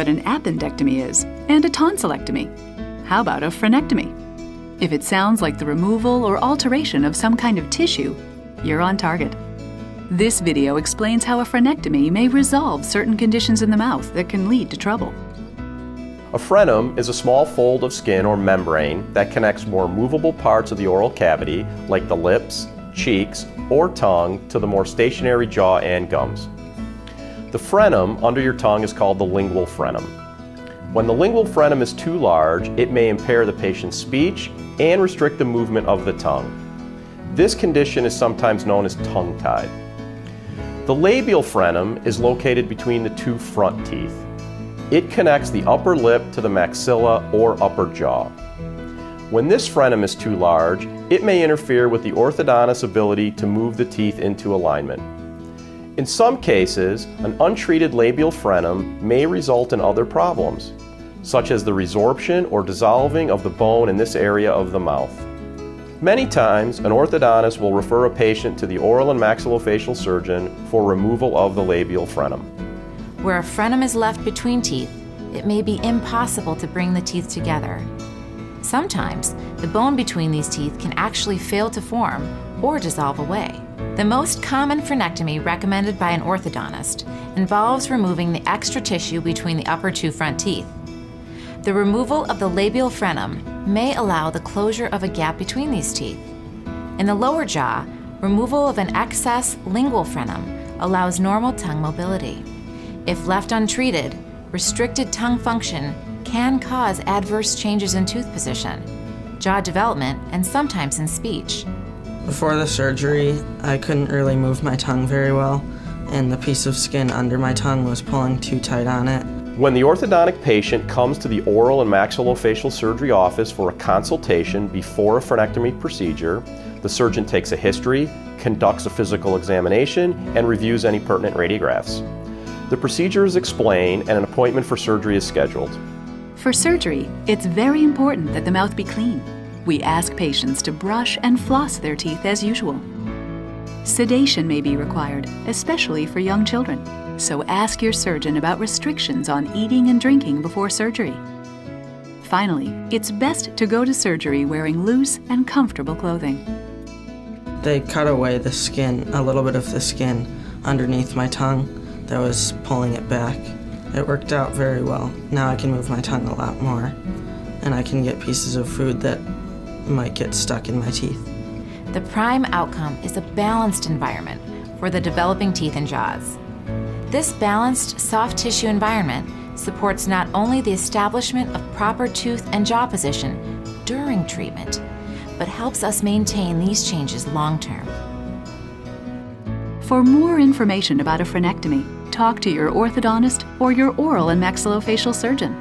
what an appendectomy is and a tonsillectomy. How about a frenectomy? If it sounds like the removal or alteration of some kind of tissue, you're on target. This video explains how a frenectomy may resolve certain conditions in the mouth that can lead to trouble. A frenum is a small fold of skin or membrane that connects more movable parts of the oral cavity, like the lips, cheeks, or tongue, to the more stationary jaw and gums. The frenum under your tongue is called the lingual frenum. When the lingual frenum is too large, it may impair the patient's speech and restrict the movement of the tongue. This condition is sometimes known as tongue-tied. The labial frenum is located between the two front teeth. It connects the upper lip to the maxilla or upper jaw. When this frenum is too large, it may interfere with the orthodontist's ability to move the teeth into alignment. In some cases, an untreated labial frenum may result in other problems, such as the resorption or dissolving of the bone in this area of the mouth. Many times, an orthodontist will refer a patient to the oral and maxillofacial surgeon for removal of the labial frenum. Where a frenum is left between teeth, it may be impossible to bring the teeth together. Sometimes, the bone between these teeth can actually fail to form or dissolve away. The most common frenectomy recommended by an orthodontist involves removing the extra tissue between the upper two front teeth. The removal of the labial frenum may allow the closure of a gap between these teeth. In the lower jaw, removal of an excess lingual frenum allows normal tongue mobility. If left untreated, restricted tongue function can cause adverse changes in tooth position, jaw development, and sometimes in speech. Before the surgery, I couldn't really move my tongue very well, and the piece of skin under my tongue was pulling too tight on it. When the orthodontic patient comes to the oral and maxillofacial surgery office for a consultation before a frenectomy procedure, the surgeon takes a history, conducts a physical examination, and reviews any pertinent radiographs. The procedure is explained and an appointment for surgery is scheduled. For surgery, it's very important that the mouth be clean. We ask patients to brush and floss their teeth as usual. Sedation may be required, especially for young children, so ask your surgeon about restrictions on eating and drinking before surgery. Finally, it's best to go to surgery wearing loose and comfortable clothing. They cut away the skin, a little bit of the skin underneath my tongue that was pulling it back. It worked out very well. Now I can move my tongue a lot more, and I can get pieces of food that might get stuck in my teeth. The prime outcome is a balanced environment for the developing teeth and jaws. This balanced, soft tissue environment supports not only the establishment of proper tooth and jaw position during treatment, but helps us maintain these changes long-term. For more information about a frenectomy, talk to your orthodontist or your oral and maxillofacial surgeon.